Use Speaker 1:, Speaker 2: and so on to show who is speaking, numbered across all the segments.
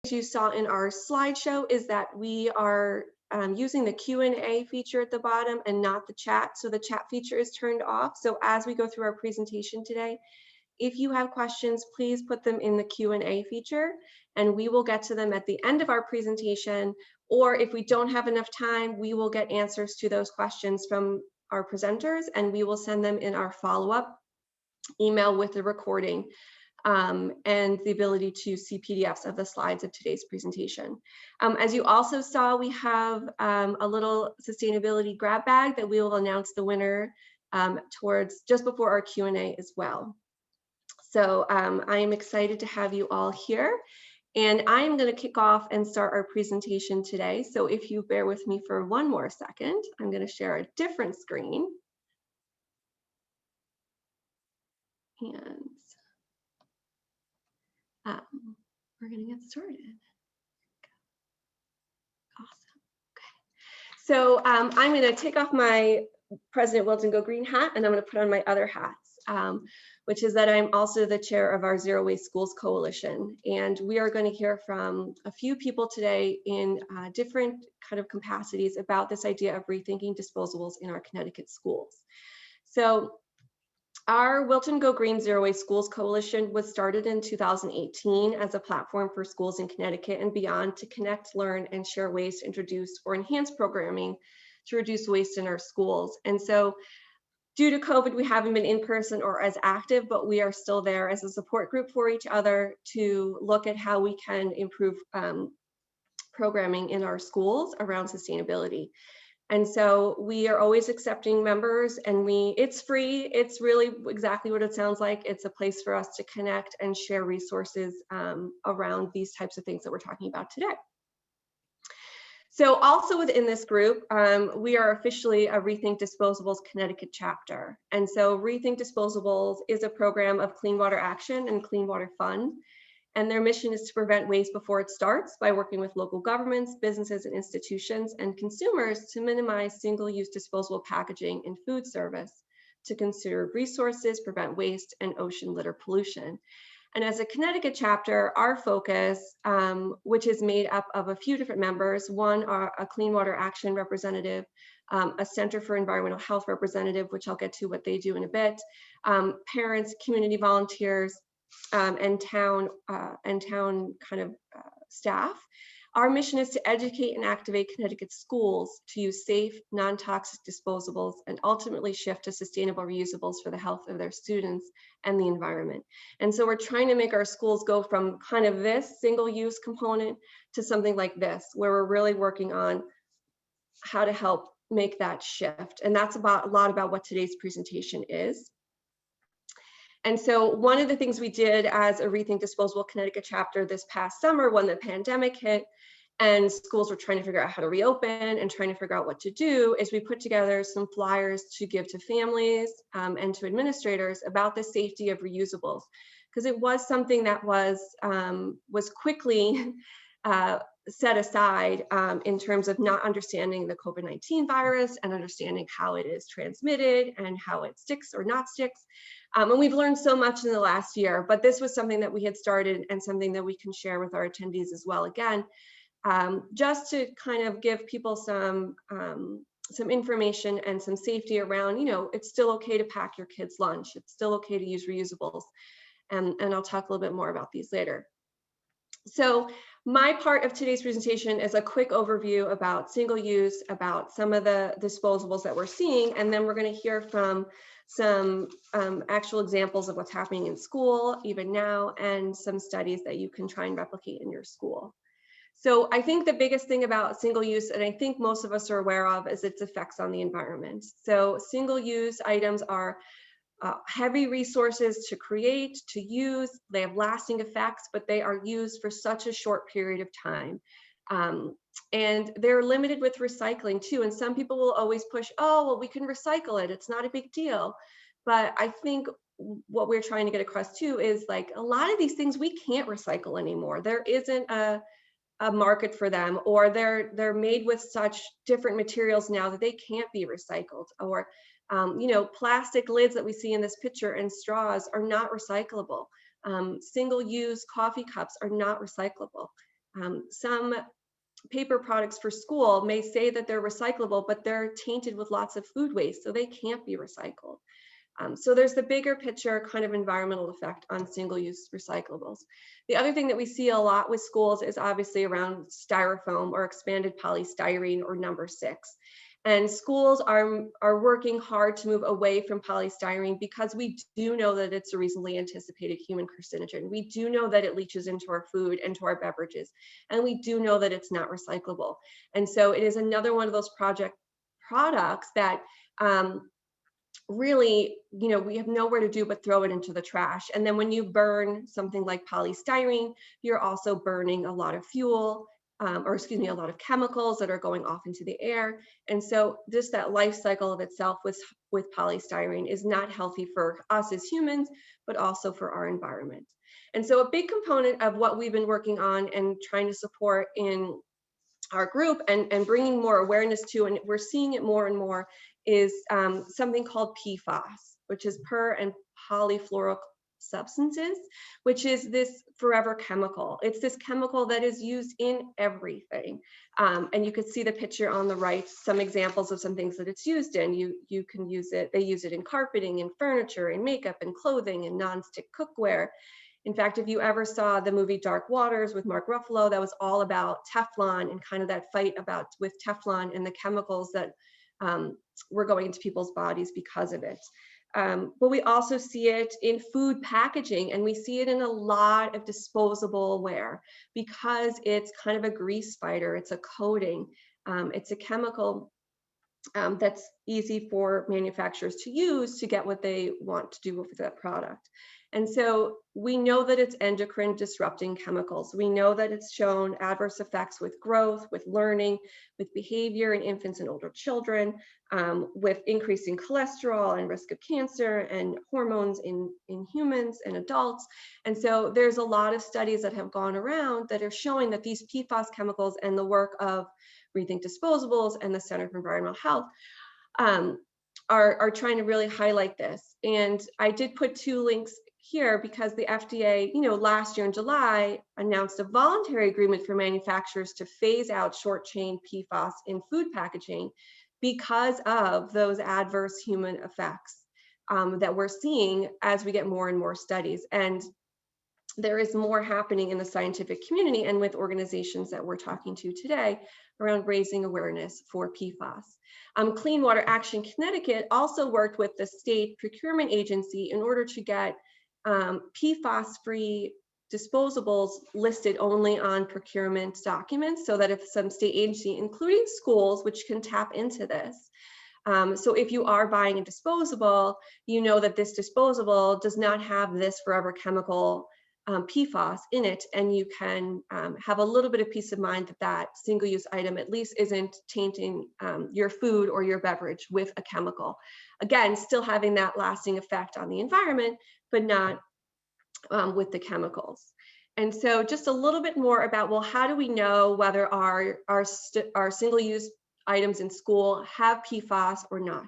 Speaker 1: As you saw in our slideshow is that we are using the Q&A feature at the bottom and not the chat. So the chat feature is turned off. So as we go through our presentation today, if you have questions, please put them in the Q&A feature and we will get to them at the end of our presentation. Or if we don't have enough time, we will get answers to those questions from our presenters and we will send them in our follow-up email with the recording and the ability to see PDFs of the slides of today's presentation. As you also saw, we have a little sustainability grab bag that we will announce the winner towards just before our Q&A as well. So I am excited to have you all here. And I am going to kick off and start our presentation today. So if you bear with me for one more second, I'm going to share a different screen. And we're going to get started. Awesome. Okay. So I'm going to take off my President Wilton Go Green hat and I'm going to put on my other hats, which is that I'm also the chair of our Zero Waste Schools Coalition. And we are going to hear from a few people today in different kind of capacities about this idea of rethinking disposables in our Connecticut schools. So our Wilton Go Green Zero Waste Schools Coalition was started in 2018 as a platform for schools in Connecticut and beyond to connect, learn, and share ways to introduce or enhance programming to reduce waste in our schools. And so due to COVID, we haven't been in person or as active, but we are still there as a support group for each other to look at how we can improve programming in our schools around sustainability. And so we are always accepting members and it's free. It's really exactly what it sounds like. It's a place for us to connect and share resources around these types of things that we're talking about today. So also within this group, we are officially a Rethink Disposables Connecticut chapter. And so Rethink Disposables is a program of Clean Water Action and Clean Water Fund. And their mission is to prevent waste before it starts by working with local governments, businesses and institutions and consumers to minimize single-use disposable packaging in food service, to conserve resources, prevent waste and ocean litter pollution. And as a Connecticut chapter, our focus, which is made up of a few different members, one are a Clean Water Action representative, a Center for Environmental Health representative, which I'll get to what they do in a bit, parents, community volunteers, and town kind of staff. Our mission is to educate and activate Connecticut schools to use safe, non-toxic disposables and ultimately shift to sustainable reusables for the health of their students and the environment. And so we're trying to make our schools go from kind of this single-use component to something like this, where we're really working on how to help make that shift. And that's a lot about what today's presentation is. And so one of the things we did as a Rethink Disposable Connecticut chapter this past summer when the pandemic hit and schools were trying to figure out how to reopen and trying to figure out what to do is we put together some flyers to give to families and to administrators about the safety of reusables, because it was something that was quickly set aside in terms of not understanding the COVID-19 virus and understanding how it is transmitted and how it sticks or not sticks. And we've learned so much in the last year, but this was something that we had started and something that we can share with our attendees as well. Again, just to kind of give people some information and some safety around, you know, it's still okay to pack your kids' lunch. It's still okay to use reusables. And I'll talk a little bit more about these later. So my part of today's presentation is a quick overview about single use, about some of the disposables that we're seeing, and then we're going to hear from some actual examples of what's happening in school even now and some studies that you can try and replicate in your school. So I think the biggest thing about single use, and I think most of us are aware of, is its effects on the environment. So single use items are heavy resources to create, to use. They have lasting effects, but they are used for such a short period of time. And they're limited with recycling too. And some people will always push, oh, well, we can recycle it. It's not a big deal. But I think what we're trying to get across too is like a lot of these things we can't recycle anymore. There isn't a market for them, or they're made with such different materials now that they can't be recycled. Or you know, plastic lids that we see in this picture and straws are not recyclable. Single-use coffee cups are not recyclable. Some paper products for school may say that they're recyclable, but they're tainted with lots of food waste, so they can't be recycled. So there's the bigger picture kind of environmental effect on single-use recyclables. The other thing that we see a lot with schools is obviously around styrofoam or expanded polystyrene or number 6. And schools are working hard to move away from polystyrene because we do know that it's a reasonably anticipated human carcinogen. We do know that it leaches into our food and to our beverages. And we do know that it's not recyclable. And so it is another one of those products that really, we have nowhere to do but throw it into the trash. And then when you burn something like polystyrene, you're also burning a lot of fuel, a lot of chemicals that are going off into the air. And so just that life cycle of itself with polystyrene is not healthy for us as humans, but also for our environment. And so a big component of what we've been working on and trying to support in our group and bringing more awareness to, and we're seeing it more and more, is something called PFAS, which is per and polyfluoroalkyl substances, which is this forever chemical. It's this chemical that is used in everything. And you could see the picture on the right, some examples of some things that it's used in. You can use it, they use it in carpeting, in furniture, in makeup, in clothing, in nonstick cookware. In fact, if you ever saw the movie Dark Waters with Mark Ruffalo, that was all about Teflon and kind of that fight with Teflon and the chemicals that were going into people's bodies because of it. But we also see it in food packaging, and we see it in a lot of disposable ware because it's kind of a grease fighter, it's a coating, it's a chemical that's easy for manufacturers to use to get what they want to do with that product. And so we know that it's endocrine disrupting chemicals. We know that it's shown adverse effects with growth, with learning, with behavior in infants and older children, with increasing cholesterol and risk of cancer and hormones in humans and adults. And so there's a lot of studies that have gone around that are showing that these PFAS chemicals and the work of Rethink Disposables and the Center for Environmental Health are trying to really highlight this. And I did put 2 links here because the FDA, last year in July, announced a voluntary agreement for manufacturers to phase out short chain PFAS in food packaging because of those adverse human effects that we're seeing as we get more and more studies. And there is more happening in the scientific community and with organizations that we're talking to today around raising awareness for PFAS. Clean Water Action Connecticut also worked with the state procurement agency in order to get PFAS-free disposables listed only on procurement documents, so that if some state agency, including schools, which can tap into this. So if you are buying a disposable, you know that this disposable does not have this forever chemical PFAS in it, and you can have a little bit of peace of mind that that single-use item at least isn't tainting your food or your beverage with a chemical. Again, still having that lasting effect on the environment, but not with the chemicals. And so just a little bit more about, well, how do we know whether our single-use items in school have PFAS or not?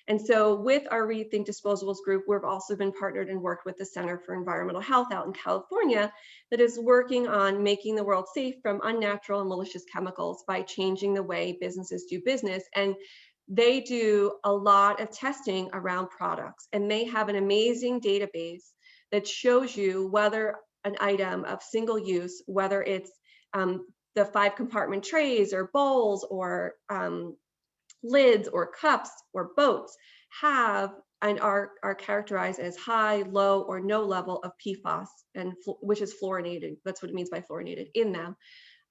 Speaker 1: And so with our Rethink Disposables group, we've also been partnered and worked with the Center for Environmental Health out in California that is working on making the world safe from unnatural and malicious chemicals by changing the way businesses do business. And they do a lot of testing around products, and they have an amazing database that shows you whether an item of single use, whether it's the 5 compartment trays or bowls or lids or cups or boats, have and are characterized as high, low, or no level of PFAS, and which is fluorinated. That's what it means by fluorinated in them.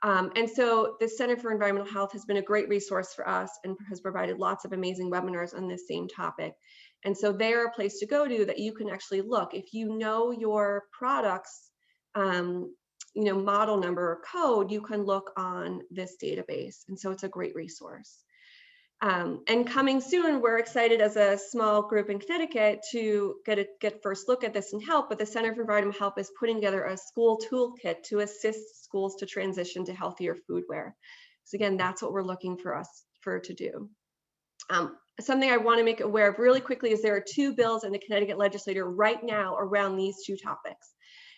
Speaker 1: And so the Center for Environmental Health has been a great resource for us and has provided lots of amazing webinars on this same topic. And so they're a place to go to that you can actually look. If you know your product's model number or code, you can look on this database. And so it's a great resource. And coming soon, we're excited as a small group in Connecticut to get first look at this and help, but the Center for Environmental Health is putting together a school toolkit to assist schools to transition to healthier foodware. So again, that's what we're looking to do. Something I want to make aware of really quickly is there are 2 bills in the Connecticut legislature right now around these 2 topics.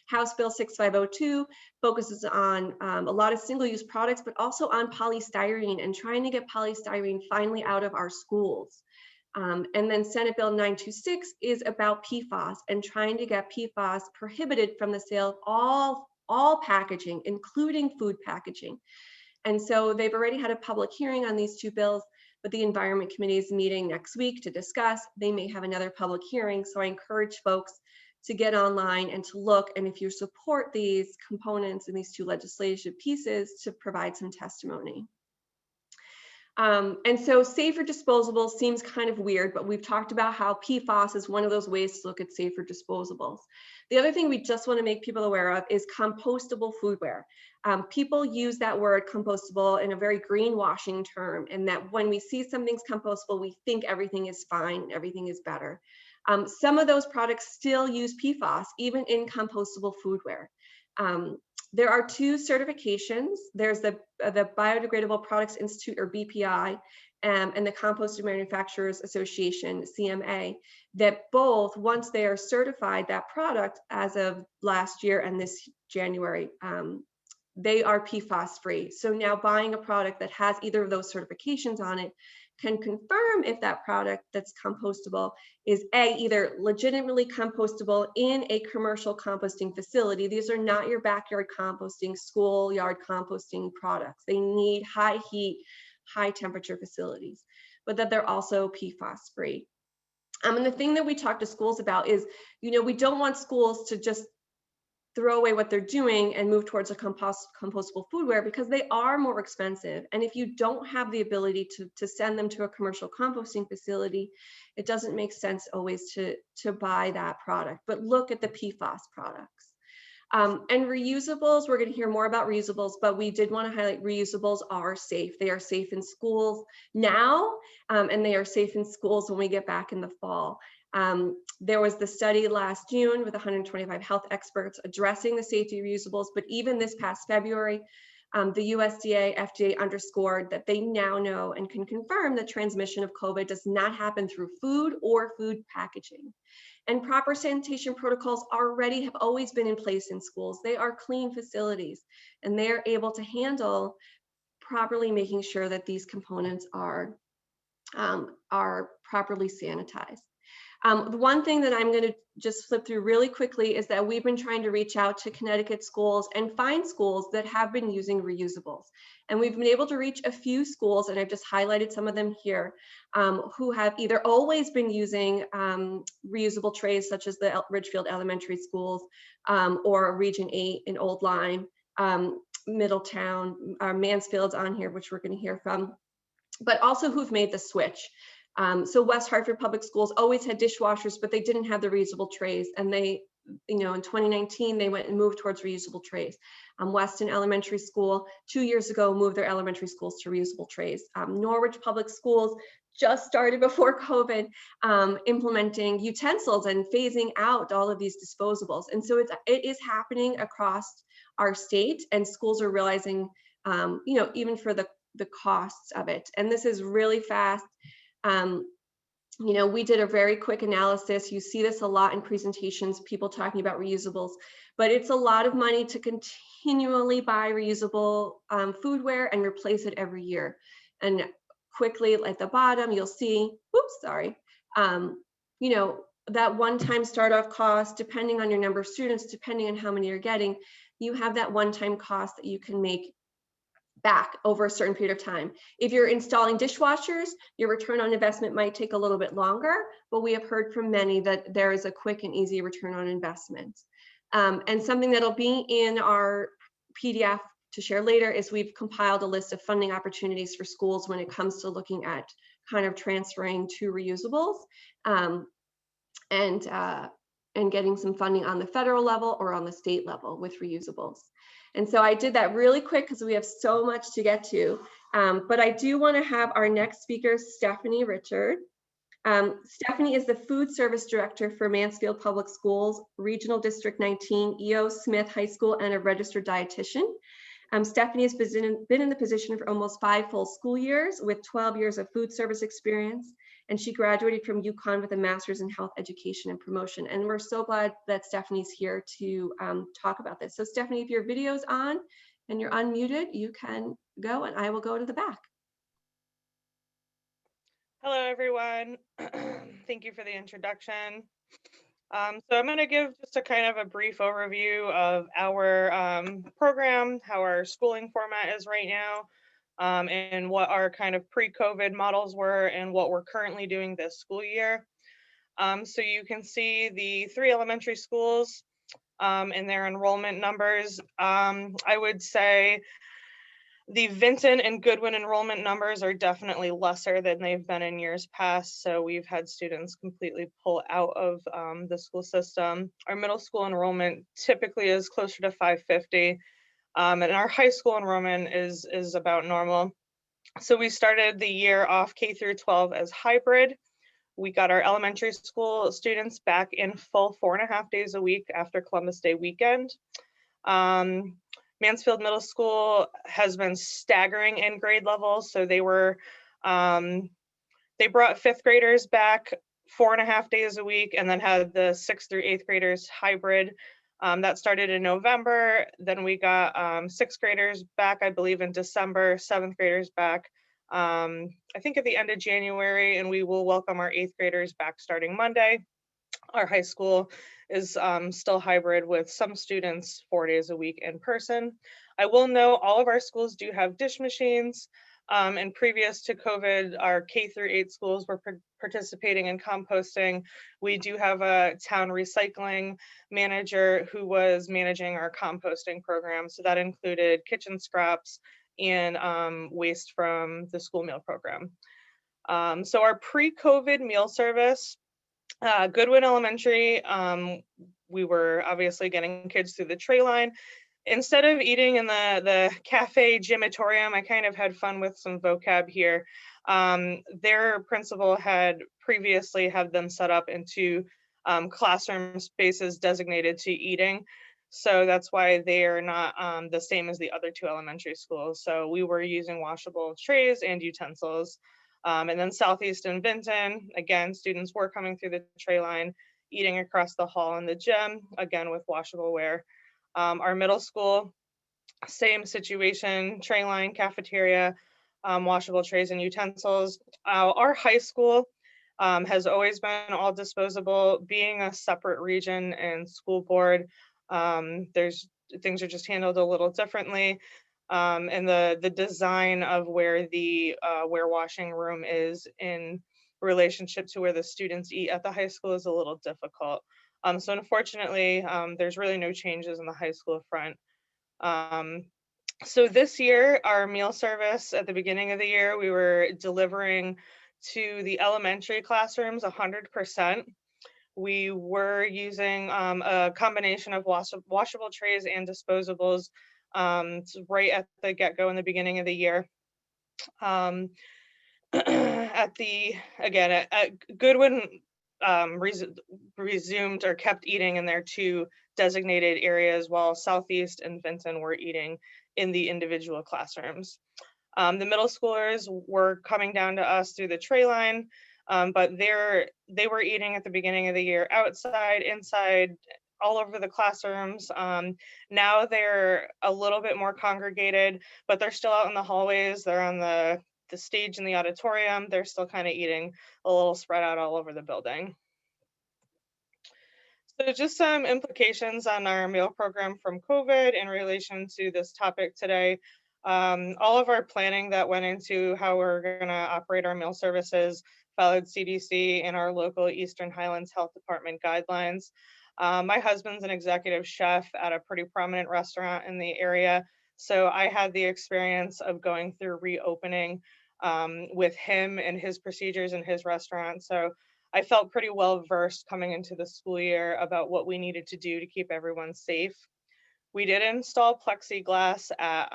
Speaker 1: House Bill 6502 focuses on a lot of single-use products, but also on polystyrene and trying to get polystyrene finally out of our schools. And then Senate Bill 926 is about PFAS and trying to get PFAS prohibited from the sale of all packaging, including food packaging. And so they've already had a public hearing on these two bills, but the Environment Committee is meeting next week to discuss. They may have another public hearing. So I encourage folks to get online and to look, and if you support these components and these two legislative pieces, to provide some testimony. And so safer disposables seems kind of weird, but we've talked about how PFAS is one of those ways to look at safer disposables. The other thing we just want to make people aware of is compostable foodware. People use that word compostable in a very greenwashing term, and that when we see something's compostable, we think everything is fine, everything is better. Some of those products still use PFAS, even in compostable foodware. There are two certifications. There's the Biodegradable Products Institute, or BPI, and the Composted Manufacturers Association, CMA, that both, once they are certified, that product as of last year and this January, they are PFAS free. So now buying a product that has either of those certifications on it can confirm if that product that's compostable is either legitimately compostable in a commercial composting facility. These are not your backyard composting, schoolyard composting products. They need high heat, high temperature facilities, but that they're also PFAS free. And the thing that we talk to schools about is, we don't want schools to just throw away what they're doing and move towards a compostable foodware, because they are more expensive. And if you don't have the ability to send them to a commercial composting facility, it doesn't make sense always to buy that product. But look at the PFAS products. And reusables, we're going to hear more about reusables, but we did want to highlight reusables are safe. They are safe in schools now, and they are safe in schools when we get back in the fall. There was the study last June with 125 health experts addressing the safety of reusables, but even this past February, the USDA, FDA underscored that they now know and can confirm that transmission of COVID does not happen through food or food packaging. And proper sanitation protocols already have always been in place in schools. They are clean facilities, and they are able to handle properly making sure that these components are properly sanitized. The one thing that I'm going to just flip through really quickly is that we've been trying to reach out to Connecticut schools and find schools that have been using reusables. And we've been able to reach a few schools, and I've just highlighted some of them here, who have either always been using reusable trays, such as the Ridgefield Elementary Schools, or Region 8 in Old Lyme, Middletown, Mansfield's on here, which we're going to hear from, but also who've made the switch. So West Hartford Public Schools always had dishwashers, but they didn't have the reusable trays. And they, in 2019, they went and moved towards reusable trays. Weston Elementary School 2 years ago moved their elementary schools to reusable trays. Norwich Public Schools just started before COVID implementing utensils and phasing out all of these disposables. And so it is happening across our state, and schools are realizing, even for the costs of it. And this is really fast. We did a very quick analysis. You see this a lot in presentations, people talking about reusables, but it's a lot of money to continually buy reusable foodware and replace it every year. And quickly at the bottom, you'll see, that one-time start-off cost, depending on your number of students, depending on how many you're getting, you have that one-time cost that you can make back over a certain period of time. If you're installing dishwashers, your return on investment might take a little bit longer, but we have heard from many that there is a quick and easy return on investment. And something that'll be in our PDF to share later is we've compiled a list of funding opportunities for schools when it comes to looking at kind of transferring to reusables, and getting some funding on the federal level or on the state level with reusables. And so I did that really quick because we have so much to get to. But I do want to have our next speaker, Stephanie Richard. Stephanie is the Food Service Director for Mansfield Public Schools, Regional District 19, E.O. Smith High School, and a registered dietitian. Stephanie has been in the position for almost 5 full school years with 12 years of food service experience, and she graduated from UConn with a master's in health education and promotion. And we're so glad that Stephanie's here to talk about this. So Stephanie, if your video's on and you're unmuted, you can go, and I will go to the back.
Speaker 2: Hello, everyone. Thank you for the introduction. So I'm going to give just a kind of a brief overview of our program, how our schooling format is right now, and what our kind of pre-COVID models were and what we're currently doing this school year. So you can see the 3 elementary schools and their enrollment numbers. I would say the Vinton and Goodwin enrollment numbers are definitely lesser than they've been in years past. So we've had students completely pull out of the school system. Our middle school enrollment typically is closer to 550, and our high school enrollment is about normal. So we started the year off K through 12 as hybrid. We got our elementary school students back in full 4.5 days a week after Columbus Day weekend. Mansfield Middle School has been staggering in grade levels. So they were, they brought 5th graders back 4.5 days a week and then had the 6th through 8th graders hybrid. That started in November. Then we got 6th graders back, I believe, in December, 7th graders back, I think at the end of January, and we will welcome our 8th graders back starting Monday. Our high school is still hybrid with some students 4 days a week in person. I will note all of our schools do have dish machines. And previous to COVID, our K through 8 schools were participating in composting. We do have a town recycling manager who was managing our composting program. So that included kitchen scraps and waste from the school meal program. So our pre-COVID meal service, Goodwin Elementary, we were obviously getting kids through the tray line. Instead of eating in the cafe gymatorium, I kind of had fun with some vocab here. Their principal had previously had them set up into classroom spaces designated to eating. So that's why they are not the same as the other 2 elementary schools. So we were using washable trays and utensils. And then Southeast and Vinton, again, students were coming through the tray line, eating across the hall in the gym, again with washable ware. Our middle school, same situation, tray line, cafeteria, washable trays and utensils. Our high school has always been all disposable. Being a separate region and school board, things are just handled a little differently. And the design of where the warewashing room is in relationship to where the students eat at the high school is a little difficult. So unfortunately, there's really no changes in the high school front. So this year, our meal service at the beginning of the year, we were delivering to the elementary classrooms 100%. We were using a combination of washable trays and disposables right at the get-go in the beginning of the year. At Goodwin, resumed or kept eating in their 2 designated areas, while Southeast and Vinton were eating in the individual classrooms. The middle schoolers were coming down to us through the tray line, but they were eating at the beginning of the year outside, inside, all over the classrooms. Now they're a little bit more congregated, but they're still out in the hallways. They're on the stage in the auditorium. They're still kind of eating a little spread out all over the building. So just some implications on our meal program from COVID in relation to this topic today. All of our planning that went into how we're going to operate our meal services followed CDC and our local Eastern Highlands Health Department guidelines. My husband's an executive chef at a pretty prominent restaurant in the area, so I had the experience of going through reopening with him and his procedures in his restaurant. So I felt pretty well versed coming into the school year about what we needed to do to keep everyone safe. We did install plexiglass at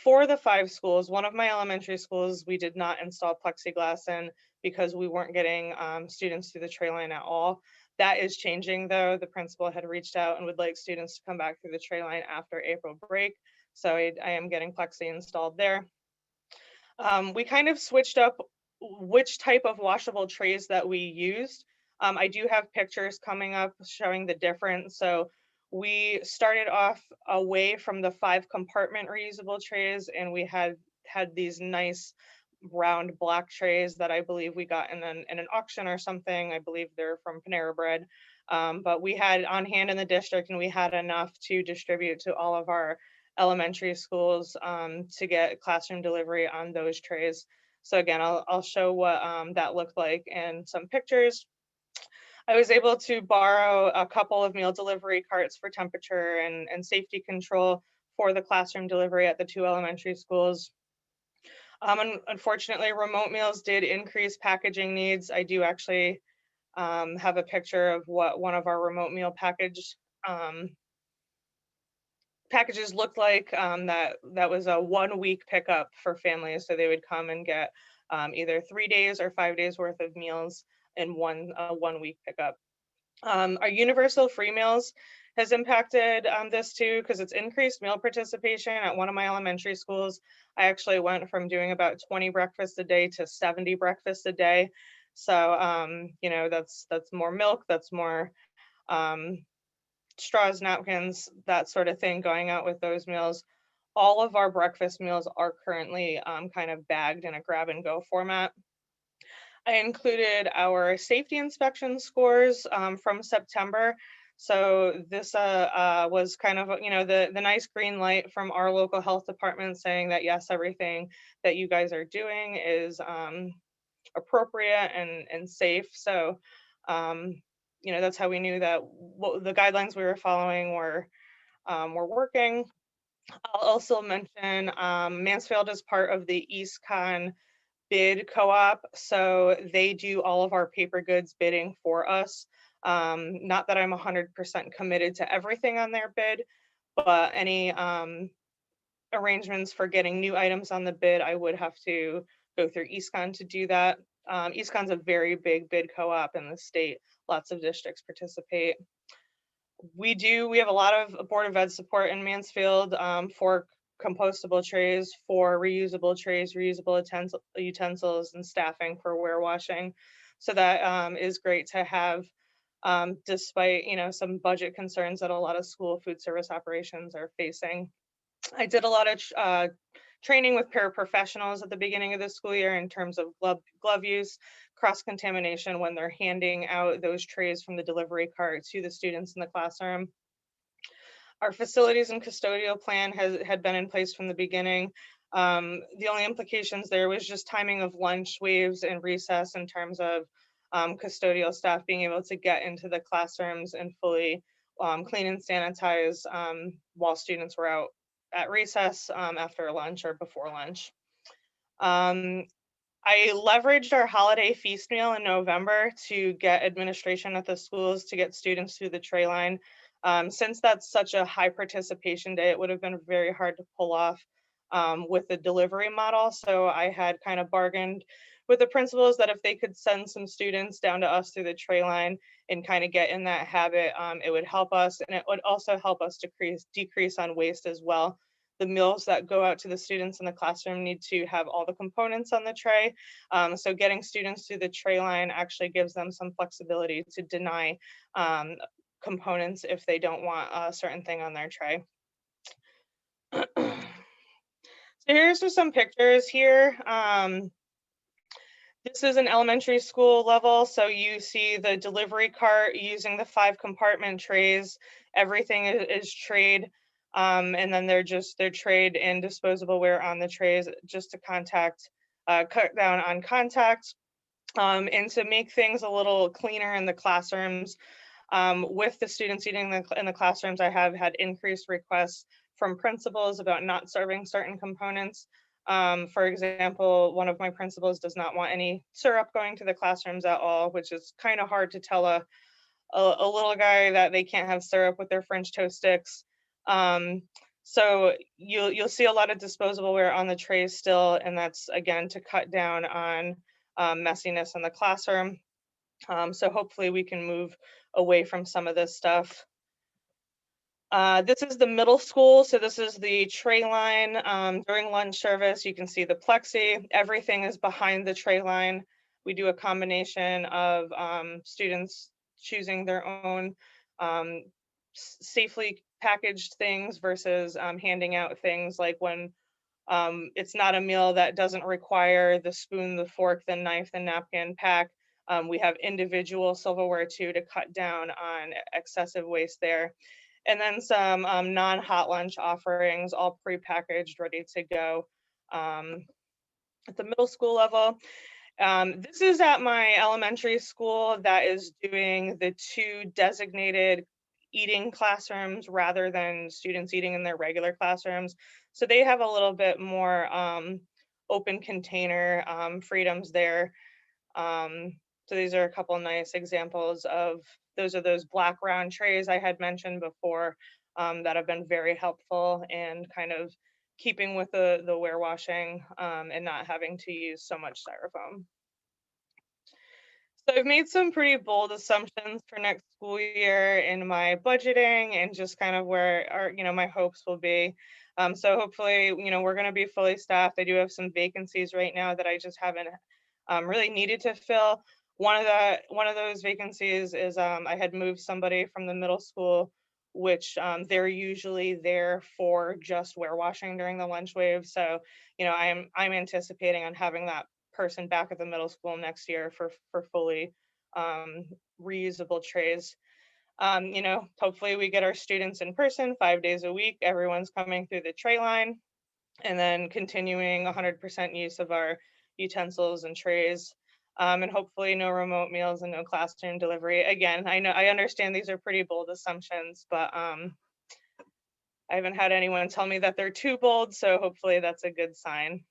Speaker 2: 4 of the 5 schools. One of my elementary schools, we did not install plexiglass in because we weren't getting students through the tray line at all. That is changing though. The principal had reached out and would like students to come back through the tray line after April break. So I am getting plexi installed there. We kind of switched up which type of washable trays that we used. I do have pictures coming up showing the difference. So we started off away from the 5-compartment reusable trays, and we had these nice round black trays that I believe we got in an auction or something. I believe they're from Panera Bread. But we had on hand in the district, and we had enough to distribute to all of our elementary schools to get classroom delivery on those trays. So again, I'll show what that looked like in some pictures. I was able to borrow a couple of meal delivery carts for temperature and safety control for the classroom delivery at the 2 elementary schools. And unfortunately, remote meals did increase packaging needs. I do actually have a picture of what one of our remote meal packages looked like. That was a 1-week pickup for families, so they would come and get either 3 days or 5 days worth of meals in one week pickup. Our universal free meals has impacted this too, because it's increased meal participation at one of my elementary schools. I actually went from doing about 20 breakfasts a day to 70 breakfasts a day. So you know, that's more milk, that's more straws, napkins, that sort of thing going out with those meals. All of our breakfast meals are currently kind of bagged in a grab and go format. I included our safety inspection scores from September. So this was kind of, you know, the nice green light from our local health department saying that yes, everything that you guys are doing is appropriate and safe. So you know, that's how we knew that the guidelines we were following were working. I'll also mention Mansfield is part of the EastCon bid co-op, so they do all of our paper goods bidding for us. Not that I'm 100% committed to everything on their bid, but any arrangements for getting new items on the bid, I would have to go through EastCon to do that. EastCon's a very big bid co-op in the state. Lots of districts participate. We have a lot of Board of Ed support in Mansfield for compostable trays, for reusable trays, reusable utensils, and staffing for warewashing. So that is great to have, despite, you know, some budget concerns that a lot of school food service operations are facing. I did a lot of training with paraprofessionals at the beginning of the school year in terms of glove use, cross-contamination when they're handing out those trays from the delivery cart to the students in the classroom. Our facilities and custodial plan had been in place from the beginning. The only implications there was just timing of lunch waves and recess in terms of custodial staff being able to get into the classrooms and fully clean and sanitize while students were out at recess after lunch or before lunch. I leveraged our holiday feast meal in November to get administration at the schools to get students through the tray line. Since that's such a high participation day, it would have been very hard to pull off with the delivery model. So I had kind of bargained with the principals that if they could send some students down to us through the tray line and kind of get in that habit, it would help us, and it would also help us decrease on waste as well. The meals that go out to the students in the classroom need to have all the components on the tray. So getting students through the tray line actually gives them some flexibility to deny components if they don't want a certain thing on their tray. So here's just some pictures here. This is an elementary school level, so you see the delivery cart using the 5-compartment trays. Everything is trayed, and then they're trayed in disposableware on the trays just to cut down on contact, and to make things a little cleaner in the classrooms. With the students eating in the classrooms, I have had increased requests from principals about not serving certain components. For example, one of my principals does not want any syrup going to the classrooms at all, which is kind of hard to tell a little guy that they can't have syrup with their French toast sticks. So you'll see a lot of disposableware on the trays still, and that's again to cut down on messiness in the classroom. So hopefully we can move away from some of this stuff. This is the middle school, so this is the tray line. During lunch service, you can see the plexi. Everything is behind the tray line. We do a combination of students choosing their own safely packaged things versus handing out things like when it's not a meal that doesn't require the spoon, the fork, the knife, the napkin pack. We have individual silverware too to cut down on excessive waste there. And then some non-hot lunch offerings, all prepackaged, ready to go at the middle school level. This is at my elementary school that is doing the 2 designated eating classrooms rather than students eating in their regular classrooms. So they have a little bit more open container freedoms there. So these are a couple nice examples of those black round trays I had mentioned before that have been very helpful and kind of keeping with the warewashing and not having to use so much styrofoam. So I've made some pretty bold assumptions for next school year in my budgeting and just kind of where my hopes will be. So hopefully, we're going to be fully staffed. I do have some vacancies right now that I just haven't really needed to fill. One of those vacancies is I had moved somebody from the middle school, which they're usually there for just warewashing during the lunch wave. So, I'm anticipating on having that person back at the middle school next year for fully reusable trays. Hopefully we get our students in person 5 days a week. Everyone's coming through the tray line, and then continuing 100% use of our utensils and trays. And hopefully no remote meals and no classroom delivery. Again, I understand these are pretty bold assumptions, but I haven't had anyone tell me that they're too bold, so hopefully that's a good sign.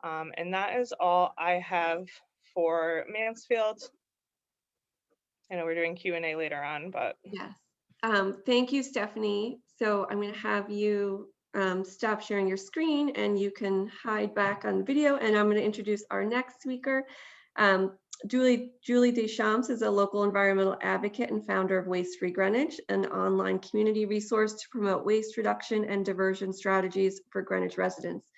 Speaker 2: And that is all I have for Mansfield. I know we're doing Q&A later on, but.
Speaker 1: Yes. Thank you, Stephanie. So I'm going to have you stop sharing your screen and you can hide back on the video, and I'm going to introduce our next speaker. Julie Deschamps is a local environmental advocate and founder of Waste Free Greenwich, an online community resource to promote waste reduction and diversion strategies for Greenwich residents.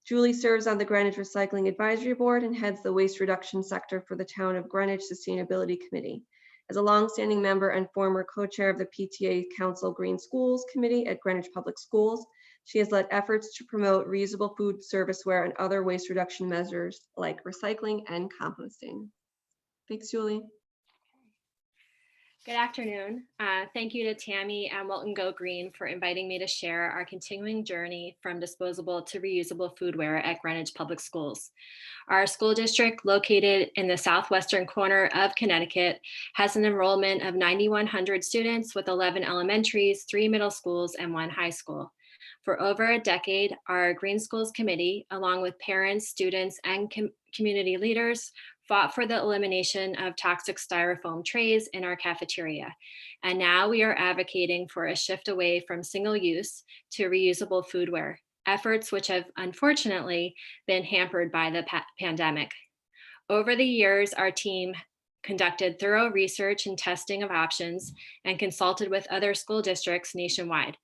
Speaker 1: Julie serves on the Greenwich Recycling Advisory Board and heads the waste reduction sector for the Town of Greenwich Sustainability Committee. As a longstanding member and former co-chair of the PTA Council Green Schools Committee at Greenwich Public Schools, she has led efforts to promote reusable food serviceware and other waste reduction measures like recycling and composting. Thanks, Julie.
Speaker 3: Good afternoon. Thank you to Tammy and Wilton Go Green for inviting me to share our continuing journey from disposable to reusable foodware at Greenwich Public Schools. Our school district, located in the southwestern corner of Connecticut, has an enrollment of 9,100 students with 11 elementaries, 3 middle schools, and 1 high school. For over a decade, our Green Schools Committee, along with parents, students, and community leaders, fought for the elimination of toxic styrofoam trays in our cafeteria. And now we are advocating for a shift away from single use to reusable foodware, efforts which have unfortunately been hampered by the pandemic. Over the years, our team conducted thorough research and testing of options and consulted with other school districts nationwide.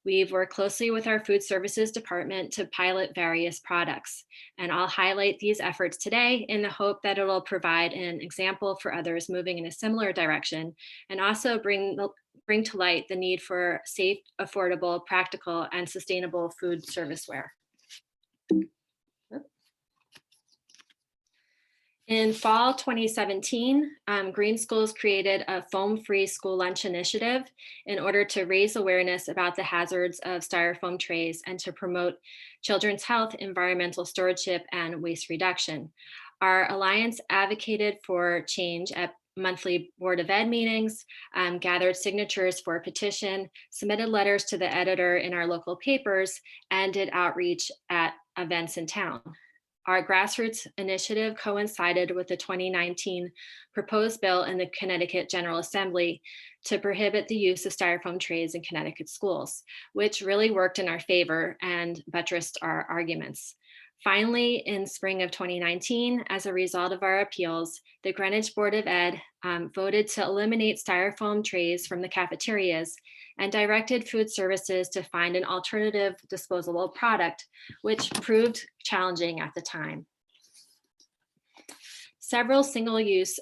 Speaker 3: We've worked closely with our food services department to pilot various products, and I'll highlight these efforts today in the hope that it'll provide an example for others moving in a similar direction, and also bring to light the need for safe, affordable, practical, and sustainable food serviceware. In fall 2017, Green Schools created a foam-free school lunch initiative in order to raise awareness about the hazards of styrofoam trays and to promote children's health, environmental stewardship, and waste reduction. Our alliance advocated for change at monthly Board of Ed meetings, gathered signatures for a petition, submitted letters to the editor in our local papers, and did outreach at events in town. Our grassroots initiative coincided with the 2019 proposed bill in the Connecticut General Assembly to prohibit the use of styrofoam trays in Connecticut schools, which really worked in our favor and buttressed our arguments. Finally, in spring of 2019, as a result of our appeals, the Greenwich Board of Ed voted to eliminate styrofoam trays from the cafeterias and directed food services to find an alternative disposable product, which proved challenging at the time. Several single-use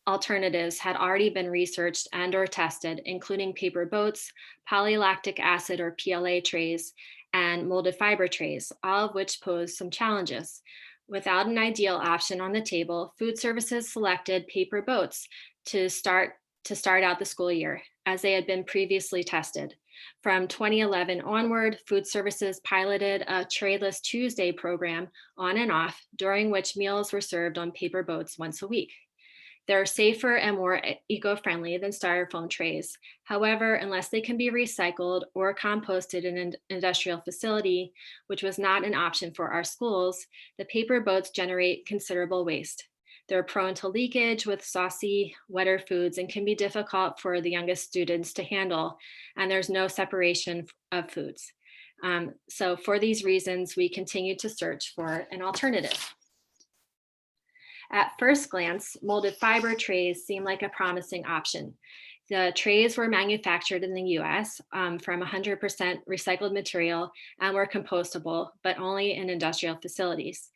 Speaker 3: alternatives had already been researched and or tested, including paper boats, polylactic acid or PLA trays, and molded fiber trays, all of which pose some challenges. Without an ideal option on the table, food services selected paper boats to start out the school year, as they had been previously tested. From 2011 onward, food services piloted a Trayless Tuesday program on and off, during which meals were served on paper boats once a week. They're safer and more eco-friendly than styrofoam trays. However, unless they can be recycled or composted in an industrial facility, which was not an option for our schools, the paper boats generate considerable waste. They're prone to leakage with saucy, wetter foods and can be difficult for the youngest students to handle, and there's no separation of foods. So for these reasons, we continue to search for an alternative. At first glance, molded fiber trays seem like a promising option. The trays were manufactured in the US from 100% recycled material and were compostable, but only in industrial facilities.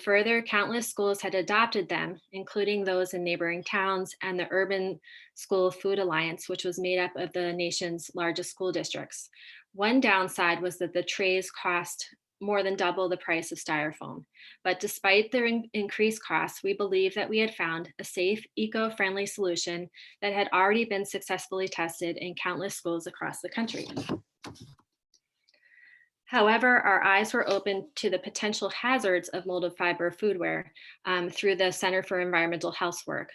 Speaker 3: Further, countless schools had adopted them, including those in neighboring towns and the Urban School Food Alliance, which was made up of the nation's largest school districts. One downside was that the trays cost more than double the price of styrofoam. But despite their increased costs, we believe that we had found a safe, eco-friendly solution that had already been successfully tested in countless schools across the country. However, our eyes were open to the potential hazards of molded fiber foodware through the Center for Environmental Health work.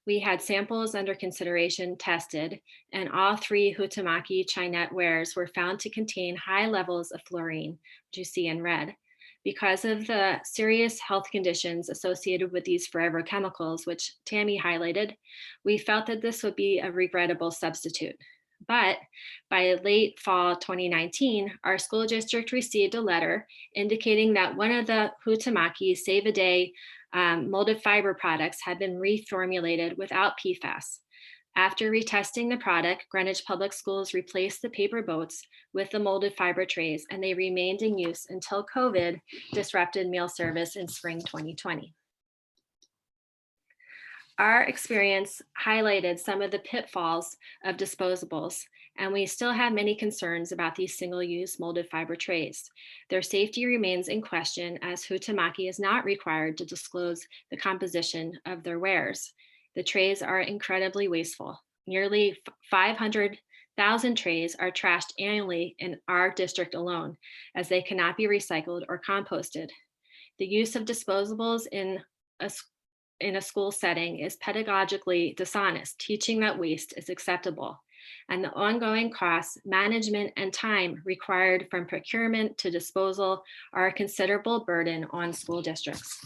Speaker 3: We had samples under consideration tested, and all 3 Huhtamaki Chinette wares were found to contain high levels of fluorine, which you see in red. Because of the serious health conditions associated with these forever chemicals, which Tammy highlighted, we felt that this would be a regrettable substitute. But by late fall 2019, our school district received a letter indicating that one of the Huhtamaki Save-A-Day molded fiber products had been reformulated without PFAS. After retesting the product, Greenwich Public Schools replaced the paper boats with the molded fiber trays, and they remained in use until COVID disrupted meal service in spring 2020. Our experience highlighted some of the pitfalls of disposables, and we still have many concerns about these single-use molded fiber trays. Their safety remains in question, as Huhtamaki is not required to disclose the composition of their wares. The trays are incredibly wasteful. Nearly 500,000 trays are trashed annually in our district alone, as they cannot be recycled or composted. The use of disposables in a school setting is pedagogically dishonest, teaching that waste is acceptable. And the ongoing costs, management, and time required from procurement to disposal are a considerable burden on school districts.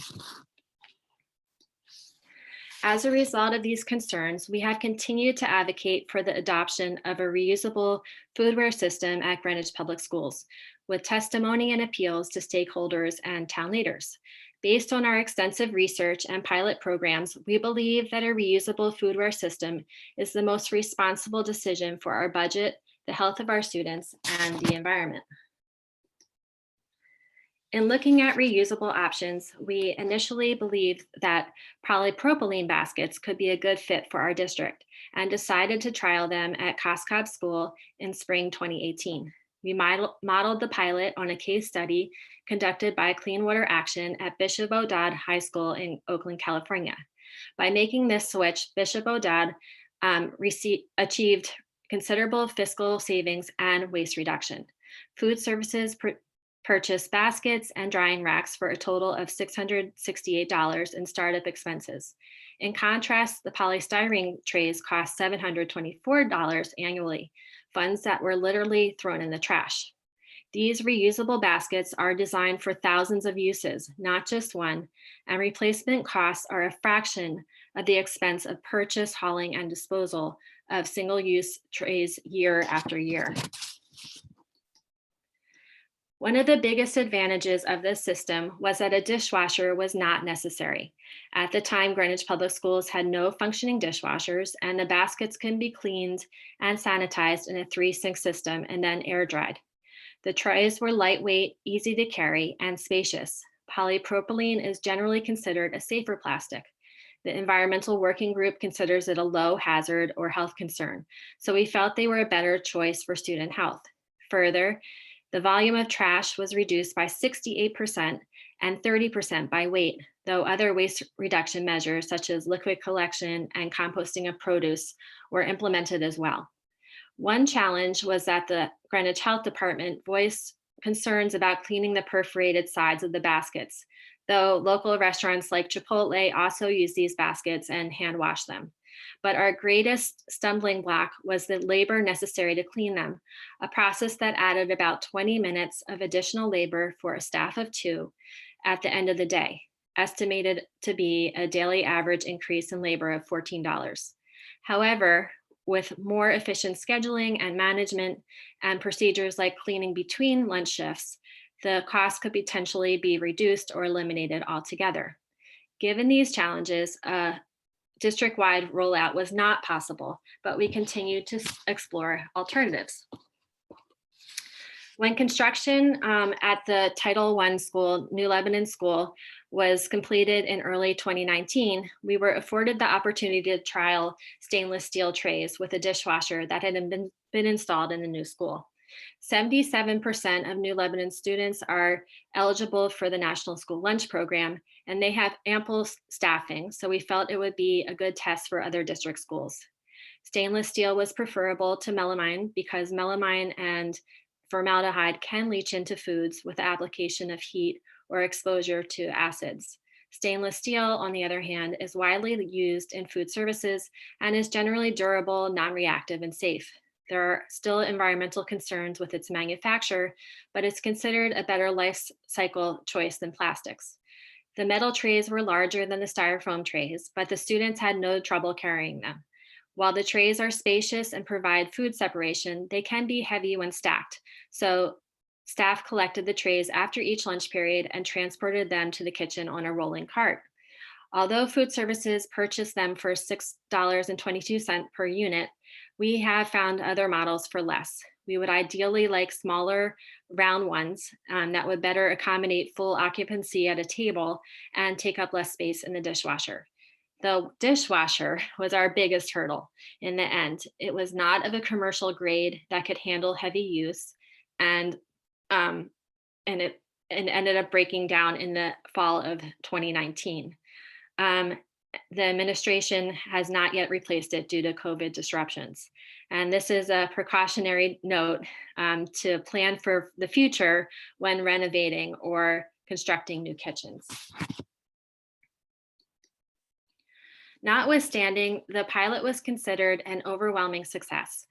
Speaker 3: As a result of these concerns, we have continued to advocate for the adoption of a reusable foodware system at Greenwich Public Schools, with testimony and appeals to stakeholders and town leaders. Based on our extensive research and pilot programs, we believe that a reusable foodware system is the most responsible decision for our budget, the health of our students, and the environment. In looking at reusable options, we initially believed that polypropylene baskets could be a good fit for our district and decided to trial them at Coscob School in spring 2018. We modeled the pilot on a case study conducted by Clean Water Action at Bishop O'Dowd High School in Oakland, California. By making this switch, Bishop O'Dowd achieved considerable fiscal savings and waste reduction. Food services purchased baskets and drying racks for a total of $668 in startup expenses. In contrast, the polystyrene trays cost $724 annually, funds that were literally thrown in the trash. These reusable baskets are designed for thousands of uses, not just one, and replacement costs are a fraction of the expense of purchase, hauling, and disposal of single-use trays year after year. One of the biggest advantages of this system was that a dishwasher was not necessary. At the time, Greenwich Public Schools had no functioning dishwashers, and the baskets can be cleaned and sanitized in a 3-sink system and then air dried. The trays were lightweight, easy to carry, and spacious. Polypropylene is generally considered a safer plastic. The Environmental Working Group considers it a low hazard or health concern, so we felt they were a better choice for student health. Further, the volume of trash was reduced by 68% and 30% by weight, though other waste reduction measures such as liquid collection and composting of produce were implemented as well. One challenge was that the Greenwich Health Department voiced concerns about cleaning the perforated sides of the baskets, though local restaurants like Chipotle also use these baskets and hand wash them. But our greatest stumbling block was the labor necessary to clean them, a process that added about 20 minutes of additional labor for a staff of 2 at the end of the day, estimated to be a daily average increase in labor of $14. However, with more efficient scheduling and management and procedures like cleaning between lunch shifts, the cost could potentially be reduced or eliminated altogether. Given these challenges, a district-wide rollout was not possible, but we continued to explore alternatives. When construction at the Title I school, New Lebanon School, was completed in early 2019, we were afforded the opportunity to trial stainless steel trays with a dishwasher that had been installed in the new school. 77% of New Lebanon students are eligible for the National School Lunch Program, and they have ample staffing, so we felt it would be a good test for other district schools. Stainless steel was preferable to melamine because melamine and formaldehyde can leach into foods with the application of heat or exposure to acids. Stainless steel, on the other hand, is widely used in food services and is generally durable, non-reactive, and safe. There are still environmental concerns with its manufacture, but it's considered a better life cycle choice than plastics. The metal trays were larger than the styrofoam trays, but the students had no trouble carrying them. While the trays are spacious and provide food separation, they can be heavy when stacked. So staff collected the trays after each lunch period and transported them to the kitchen on a rolling cart. Although food services purchase them for $6.22 per unit, we have found other models for less. We would ideally like smaller, round ones that would better accommodate full occupancy at a table and take up less space in the dishwasher. The dishwasher was our biggest hurdle in the end. It was not of a commercial grade that could handle heavy use, and it ended up breaking down in the fall of 2019. The administration has not yet replaced it due to COVID disruptions. And this is a precautionary note to plan for the future when renovating or constructing new kitchens. Notwithstanding, the pilot was considered an overwhelming success.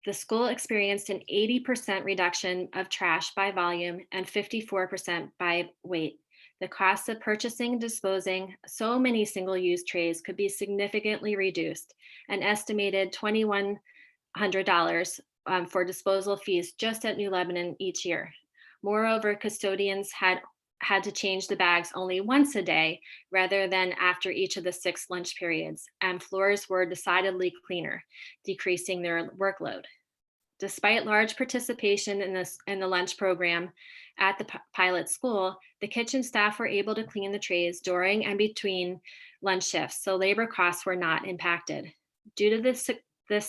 Speaker 3: The school experienced an 80% reduction of trash by volume and 54% by weight. The cost of purchasing and disposing so many single-use trays could be significantly reduced, an estimated $2,100 for disposal fees just at New Lebanon each year. Moreover, custodians had to change the bags only once a day rather than after each of the 6 lunch periods, and floors were decidedly cleaner, decreasing their workload. Despite large participation in the lunch program at the pilot school, the kitchen staff were able to clean the trays during and between lunch shifts, so labor costs were not impacted. Due to this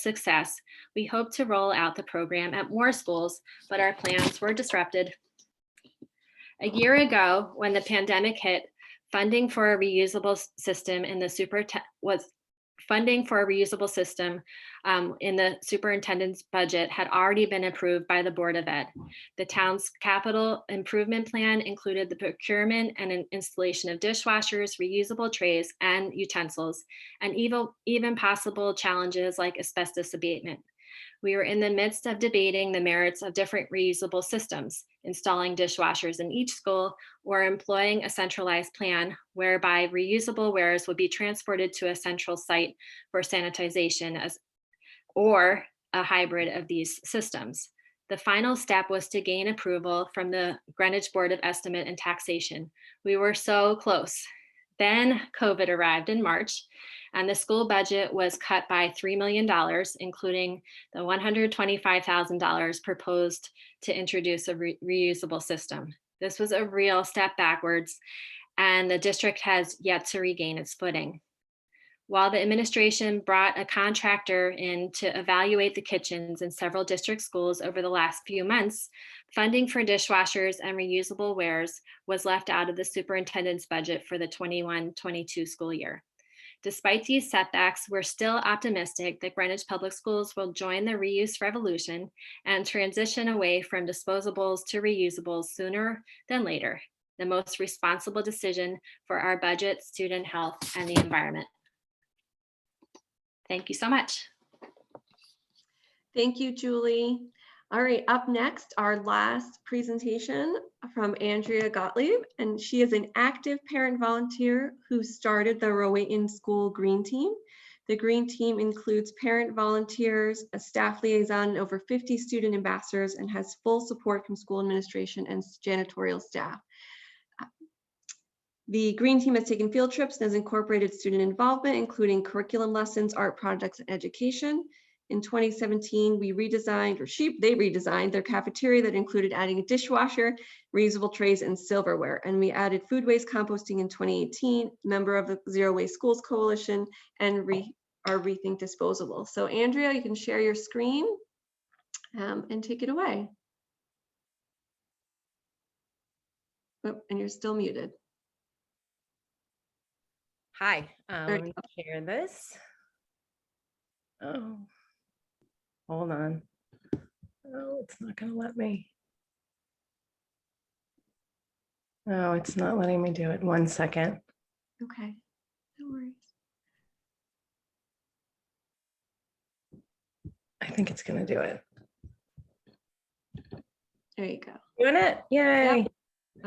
Speaker 3: success, we hope to roll out the program at more schools, but our plans were disrupted. A year ago, when the pandemic hit, funding for a reusable system in the superintendent's budget had already been approved by the Board of Ed. The town's capital improvement plan included the procurement and installation of dishwashers, reusable trays, and utensils, and even possible challenges like asbestos abatement. We were in the midst of debating the merits of different reusable systems, installing dishwashers in each school, or employing a centralized plan whereby reusable wares would be transported to a central site for sanitization or a hybrid of these systems. The final step was to gain approval from the Greenwich Board of Estimate and Taxation. We were so close. Then COVID arrived in March, and the school budget was cut by $3 million, including the $125,000 proposed to introduce a reusable system. This was a real step backwards, and the district has yet to regain its footing. While the administration brought a contractor in to evaluate the kitchens in several district schools over the last few months, funding for dishwashers and reusable wares was left out of the superintendent's budget for the 21-22 school year. Despite these setbacks, we're still optimistic that Greenwich Public Schools will join the reuse revolution and transition away from disposables to reusables sooner than later, the most responsible decision for our budget, student health, and the environment. Thank you so much.
Speaker 1: Thank you, Julie. All right, up next, our last presentation from Andrea Gottlieb, and she is an active parent volunteer who started the Rowayton School Green Team. The Green Team includes parent volunteers, a staff liaison, and over 50 student ambassadors, and has full support from school administration and janitorial staff. The Green Team has taken field trips and has incorporated student involvement, including curriculum lessons, art projects, and education. In 2017, they redesigned their cafeteria that included adding a dishwasher, reusable trays, and silverware. And we added food waste composting in 2018, member of the Zero Waste Schools Coalition, and our Rethink Disposables. So Andrea, you can share your screen and take it away. Oh, and you're still muted.
Speaker 4: Hi, let me share this. Oh, hold on. Oh, it's not going to let me. No, it's not letting me do it. 1 second.
Speaker 1: Okay, no worries.
Speaker 4: I think it's going to do it.
Speaker 1: There you go.
Speaker 4: Doing it? Yay.
Speaker 1: Yep.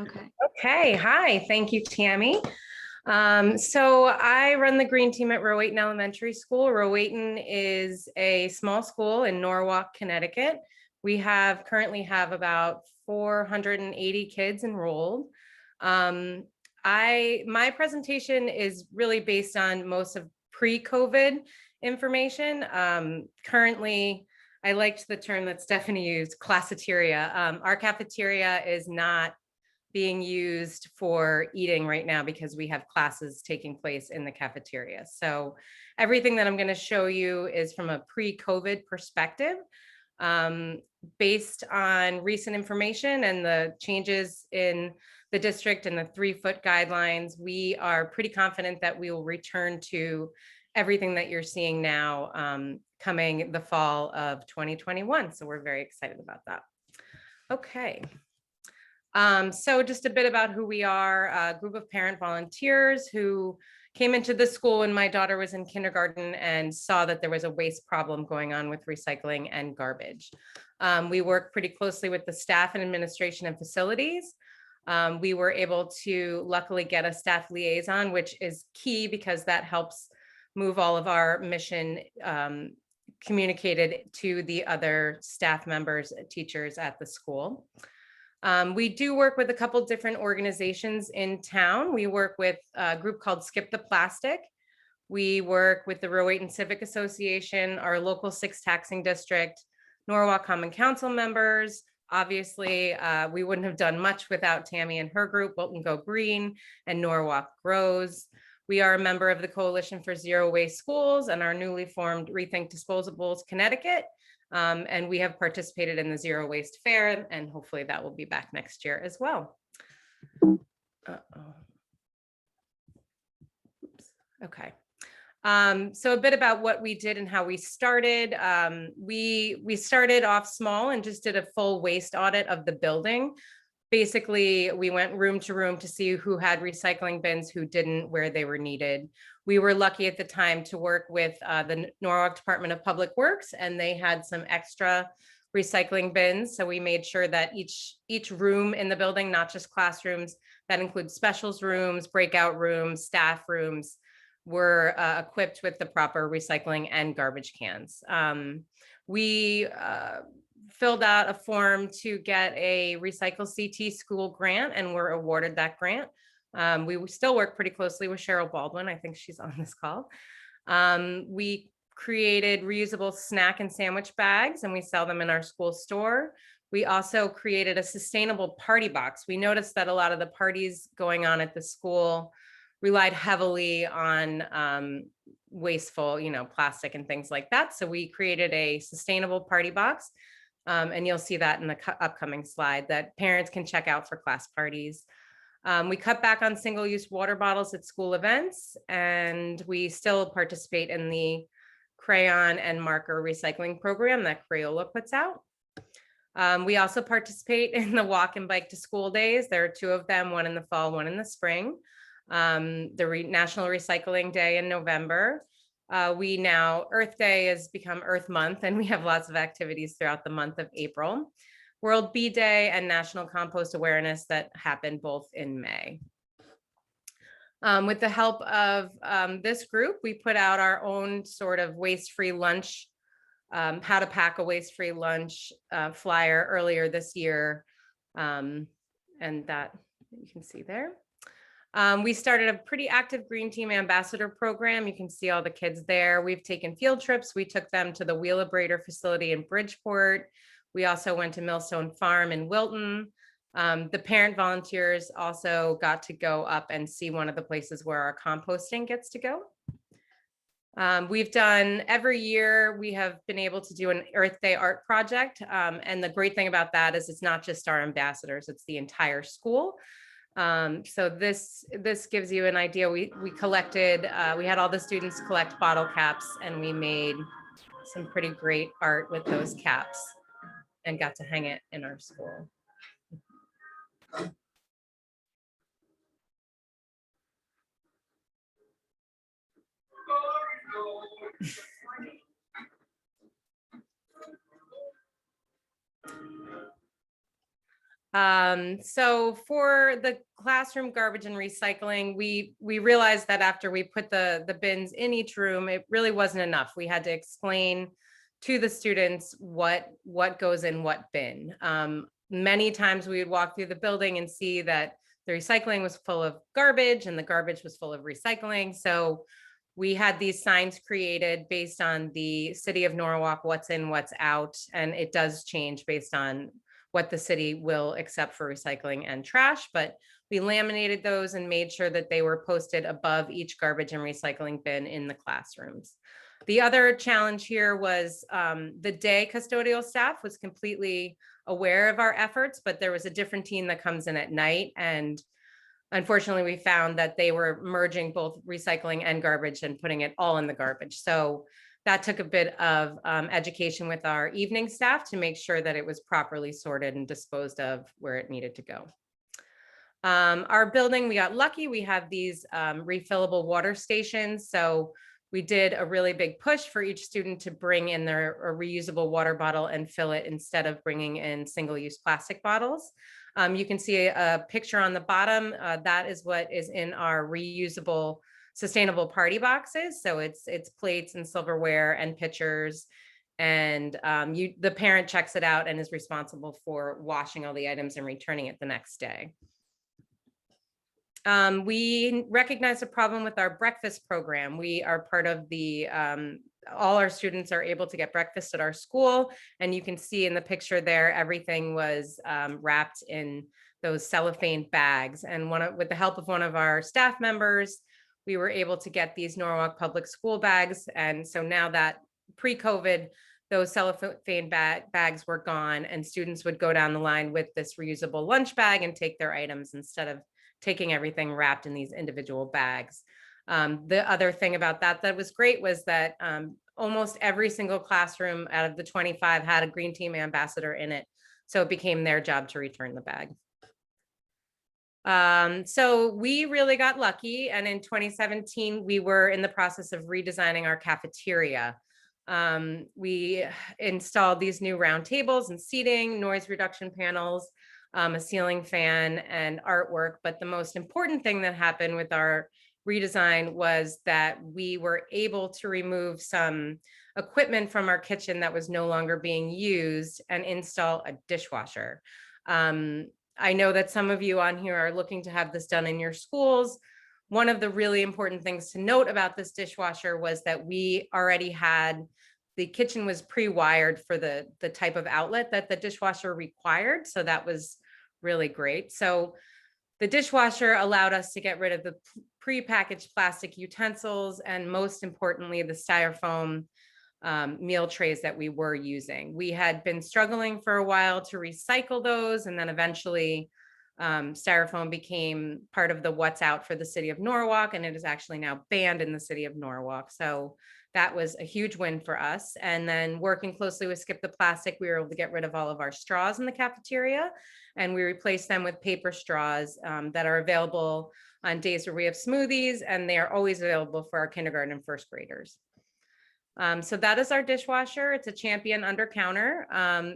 Speaker 1: Okay.
Speaker 4: Okay. Hi. Thank you, Tammy. So I run the Green Team at Rowayton Elementary School. Rowayton is a small school in Norwalk, Connecticut. We currently have about 480 kids enrolled. My presentation is really based on most of pre-COVID information. Currently, I liked the term that Stephanie used, classeteria. Our cafeteria is not being used for eating right now because we have classes taking place in the cafeteria. So everything that I'm going to show you is from a pre-COVID perspective. Based on recent information and the changes in the district and the 3-foot guidelines, we are pretty confident that we will return to everything that you're seeing now coming the fall of 2021. So we're very excited about that. Okay. So just a bit about who we are, a group of parent volunteers who came into the school when my daughter was in kindergarten and saw that there was a waste problem going on with recycling and garbage. We work pretty closely with the staff and administration and facilities. We were able to luckily get a staff liaison, which is key because that helps move all of our mission communicated to the other staff members, teachers at the school. We do work with a couple different organizations in town. We work with a group called Skip the Plastic. We work with the Rowayton Civic Association, our local 6 taxing district, Norwalk Common Council members. Obviously, we wouldn't have done much without Tammy and her group, Wilton Go Green and Norwalk Grows. We are a member of the Coalition for Zero Waste Schools and our newly formed Rethink Disposables Connecticut. And we have participated in the Zero Waste Fair, and hopefully that will be back next year as well. Oops. Okay. So a bit about what we did and how we started. We started off small and just did a full waste audit of the building. Basically, we went room to room to see who had recycling bins, who didn't, where they were needed. We were lucky at the time to work with the Norwalk Department of Public Works, and they had some extra recycling bins. So we made sure that each room in the building, not just classrooms, that includes specials rooms, breakout rooms, staff rooms, were equipped with the proper recycling and garbage cans. We filled out a form to get a Recycle CT school grant, and were awarded that grant. We still work pretty closely with Cheryl Baldwin. I think she's on this call. We created reusable snack and sandwich bags, and we sell them in our school store. We also created a sustainable party box. We noticed that a lot of the parties going on at the school relied heavily on wasteful, plastic and things like that. So we created a sustainable party box. And you'll see that in the upcoming slide that parents can check out for class parties. We cut back on single-use water bottles at school events, and we still participate in the crayon and marker recycling program that Crayola puts out. We also participate in the walk and bike to school days. There are 2 of them, one in the fall, one in the spring. The National Recycling Day in November. Earth Day has become Earth Month, and we have lots of activities throughout the month of April. World Bee Day and National Compost Awareness that happen both in May. With the help of this group, we put out our own sort of waste-free lunch, how to pack a waste-free lunch flyer earlier this year. And that you can see there. We started a pretty active Green Team Ambassador program. You can see all the kids there. We've taken field trips. We took them to the Wheelabrator facility in Bridgeport. We also went to Millstone Farm in Wilton. The parent volunteers also got to go up and see one of the places where our composting gets to go. We've done every year, we have been able to do an Earth Day art project. And the great thing about that is it's not just our ambassadors, it's the entire school. So this gives you an idea. We collected, we had all the students collect bottle caps, and we made some pretty great art with those caps and got to hang it in our school. So for the classroom garbage and recycling, we realized that after we put the bins in each room, it really wasn't enough. We had to explain to the students what goes in what bin. Many times we would walk through the building and see that the recycling was full of garbage and the garbage was full of recycling. So we had these signs created based on the city of Norwalk, what's in, what's out, and it does change based on what the city will accept for recycling and trash, but we laminated those and made sure that they were posted above each garbage and recycling bin in the classrooms. The other challenge here was the day custodial staff was completely aware of our efforts, but there was a different team that comes in at night, and unfortunately we found that they were merging both recycling and garbage and putting it all in the garbage. So that took a bit of education with our evening staff to make sure that it was properly sorted and disposed of where it needed to go. Our building, we got lucky. We have these refillable water stations. So we did a really big push for each student to bring in their reusable water bottle and fill it instead of bringing in single-use plastic bottles. You can see a picture on the bottom. That is what is in our reusable sustainable party boxes. So it's plates and silverware and pitchers. And the parent checks it out and is responsible for washing all the items and returning it the next day. We recognize a problem with our breakfast program. We are part of the, all our students are able to get breakfast at our school. And you can see in the picture there, everything was wrapped in those cellophane bags. And with the help of one of our staff members, we were able to get these Norwalk Public School bags. And so now that pre-COVID, those cellophane bags were gone, and students would go down the line with this reusable lunch bag and take their items instead of taking everything wrapped in these individual bags. The other thing about that was great was that almost every single classroom out of the 25 had a Green Team ambassador in it. So it became their job to return the bag. So we really got lucky. And in 2017, we were in the process of redesigning our cafeteria. We installed these new round tables and seating, noise reduction panels, a ceiling fan and artwork. But the most important thing that happened with our redesign was that we were able to remove some equipment from our kitchen that was no longer being used and install a dishwasher. I know that some of you on here are looking to have this done in your schools. One of the really important things to note about this dishwasher was that we already had, the kitchen was pre-wired for the type of outlet that the dishwasher required. So that was really great. So the dishwasher allowed us to get rid of the pre-packaged plastic utensils and, most importantly, the styrofoam meal trays that we were using. We had been struggling for a while to recycle those, and then eventually styrofoam became part of the what's out for the city of Norwalk, and it is actually now banned in the city of Norwalk. So that was a huge win for us. And then working closely with Skip the Plastic, we were able to get rid of all of our straws in the cafeteria, and we replaced them with paper straws that are available on days where we have smoothies, and they are always available for our kindergarten and first graders. So that is our dishwasher. It's a Champion under counter.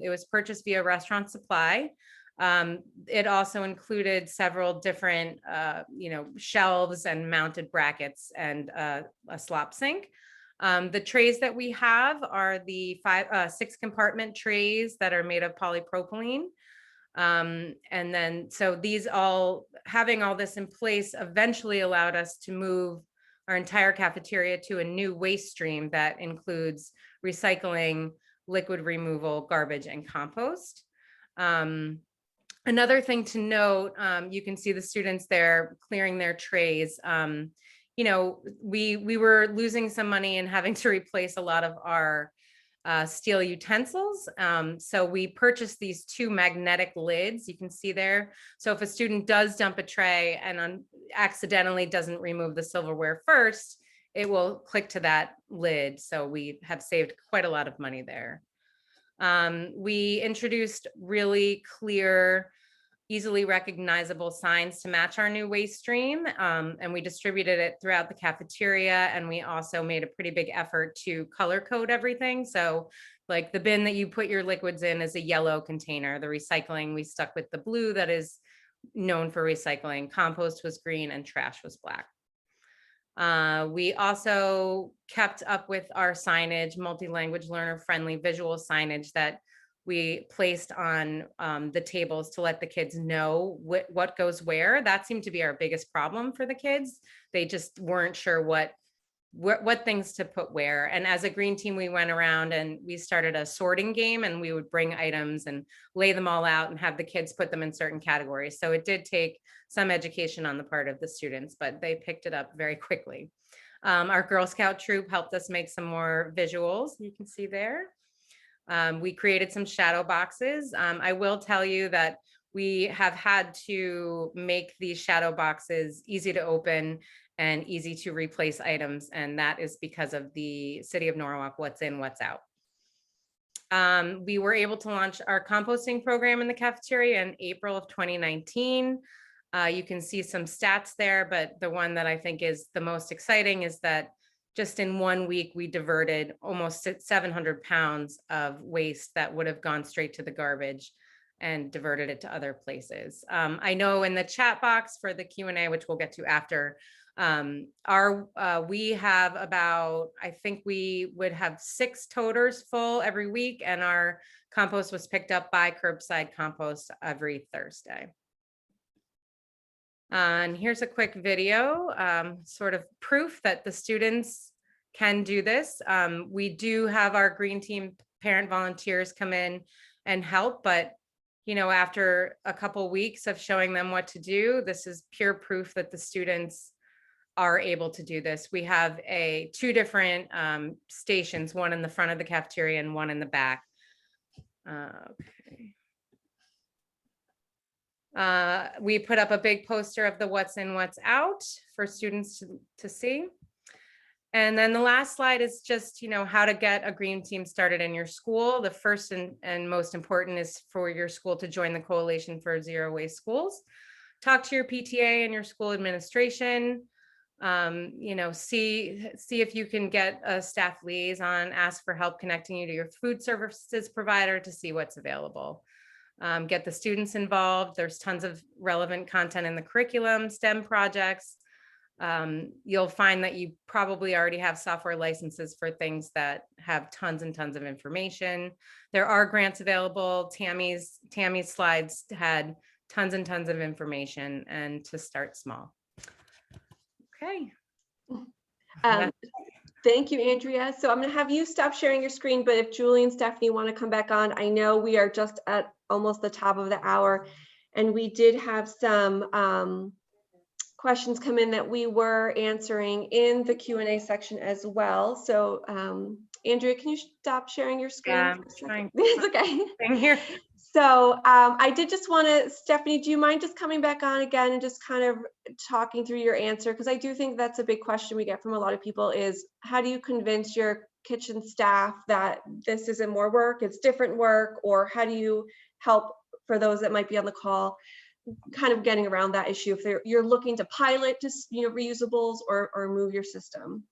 Speaker 4: It was purchased via Restaurant Supply. It also included several different, shelves and mounted brackets and a slop sink. The trays that we have are the 6 compartment trays that are made of polypropylene. And then, so these having all this in place eventually allowed us to move our entire cafeteria to a new waste stream that includes recycling, liquid removal, garbage, and compost. Another thing to note, you can see the students there clearing their trays. We were losing some money and having to replace a lot of our steel utensils. So we purchased these 2 magnetic lids, you can see there. So if a student does dump a tray and accidentally doesn't remove the silverware first, it will click to that lid. So we have saved quite a lot of money there. We introduced really clear, easily recognizable signs to match our new waste stream, and we distributed it throughout the cafeteria. And we also made a pretty big effort to color code everything. So like the bin that you put your liquids in is a yellow container. The recycling, we stuck with the blue that is known for recycling. Compost was green and trash was black. We also kept up with our signage, multi-language learner friendly visual signage that we placed on the tables to let the kids know what goes where. That seemed to be our biggest problem for the kids. They just weren't sure what things to put where. And as a green team, we went around and we started a sorting game, and we would bring items and lay them all out and have the kids put them in certain categories. So it did take some education on the part of the students, but they picked it up very quickly. Our Girl Scout troop helped us make some more visuals, you can see there. We created some shadow boxes. I will tell you that we have had to make these shadow boxes easy to open and easy to replace items. And that is because of the City of Norwalk, what's in, what's out. We were able to launch our composting program in the cafeteria in April of 2019. You can see some stats there, but the one that I think is the most exciting is that just in 1 week, we diverted almost 700 pounds of waste that would have gone straight to the garbage and diverted it to other places. I know in the chat box for the Q&A, which we'll get to after, we have about, I think we would have 6 toters full every week, and our compost was picked up by curbside compost every Thursday. And here's a quick video, sort of proof that the students can do this. We do have our green team parent volunteers come in and help, but after a couple weeks of showing them what to do, this is pure proof that the students are able to do this. We have 2 different stations, one in the front of the cafeteria and one in the back. Okay. We put up a big poster of the what's in, what's out for students to see. And then the last slide is just, how to get a green team started in your school. The first and most important is for your school to join the Coalition for Zero Waste Schools. Talk to your PTA and your school administration. See if you can get a staff liaison, ask for help connecting you to your food services provider to see what's available. Get the students involved. There's tons of relevant content in the curriculum, STEM projects. You'll find that you probably already have software licenses for things that have tons and tons of information. There are grants available. Tammy's slides had tons and tons of information, and to start small. Okay.
Speaker 1: Thank you, Andrea. So I'm going to have you stop sharing your screen, but if Julie and Stephanie want to come back on, I know we are just at almost the top of the hour, and we did have some questions come in that we were answering in the Q&A section as well. So Andrea, can you stop sharing your screen?
Speaker 4: Yeah,
Speaker 1: for a
Speaker 4: I'm
Speaker 1: second?
Speaker 4: trying.
Speaker 1: It's okay.
Speaker 4: Same here.
Speaker 1: So I did just want to, Stephanie, do you mind just coming back on again and just kind of talking through your answer? Because I do think that's a big question we get from a lot of people is, how do you convince your kitchen staff that this isn't more work, it's different work? Or how do you help, for those that might be on the call, kind of getting around that issue if you're looking to pilot just reusables or move your system?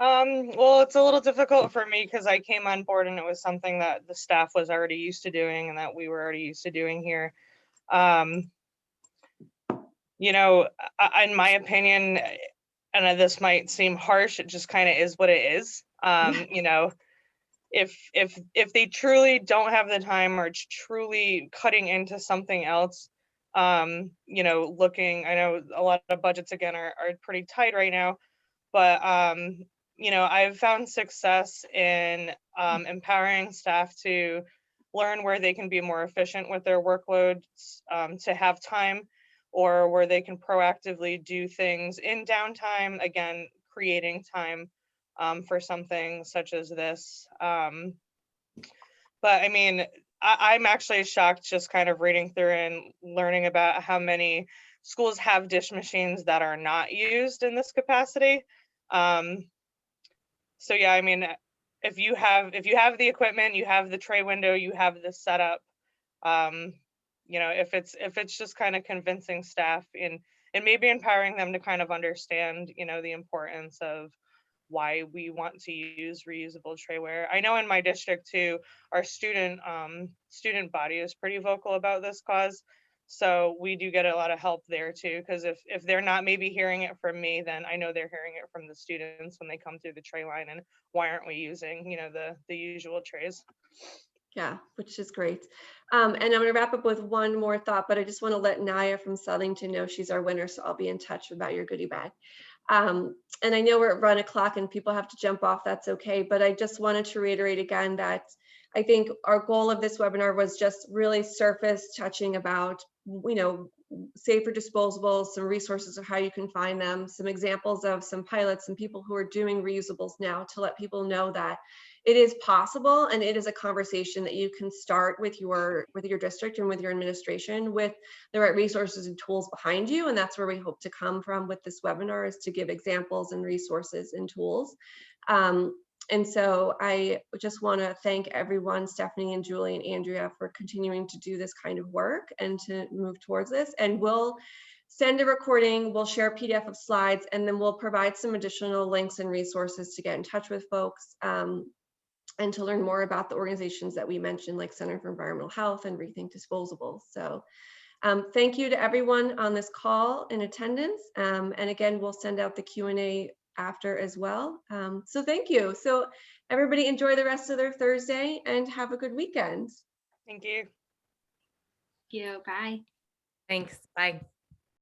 Speaker 2: Well, it's a little difficult for me because I came on board and it was something that the staff was already used to doing and that we were already used to doing here. You know, in my opinion, and this might seem harsh, it just kind of is what it is. You know, if they truly don't have the time or it's truly cutting into something else, you know, I know a lot of budgets again are pretty tight right now, but you know, I've found success in empowering staff to learn where they can be more efficient with their workloads, to have time, or where they can proactively do things in downtime, again, creating time for something such as this. But I mean, I'm actually shocked just kind of reading through and learning about how many schools have dish machines that are not used in this capacity. So yeah, I mean, if you have the equipment, you have the tray window, you have the setup, you know, if it's just kind of convincing staff and maybe empowering them to kind of understand, you know, the importance of why we want to use reusable trayware. I know in my district too, our student body is pretty vocal about this cause. So we do get a lot of help there too, because if they're not maybe hearing it from me, then I know they're hearing it from the students when they come through the tray line and why aren't we using, you know, the usual trays.
Speaker 1: Yeah, which is great. And I'm going to wrap up with one more thought, but I just want to let Naya from Southington know she's our winner, so I'll be in touch about your goodie bag. And I know we're at run o'clock and people have to jump off, that's okay, but I just wanted to reiterate again that I think our goal of this webinar was just really surface touching about, you know, safer disposables, some resources of how you can find them, some examples of some pilots and people who are doing reusables now, to let people know that it is possible and it is a conversation that you can start with your district and with your administration with the right resources and tools behind you. And that's where we hope to come from with this webinar, is to give examples and resources and tools. And so I just want to thank everyone, Stephanie and Julie and Andrea, for continuing to do this kind of work and to move towards this. And we'll send a recording, we'll share a PDF of slides, and then we'll provide some additional links and resources to get in touch with folks and to learn more about the organizations that we mentioned, like Center for Environmental Health and Rethink Disposables. So thank you to everyone on this call in attendance. And again, we'll send out the Q&A after as well. So thank you. So everybody enjoy the rest of their Thursday and have a good weekend.
Speaker 2: Thank you.
Speaker 3: Thank you. Bye.
Speaker 4: Thanks. Bye.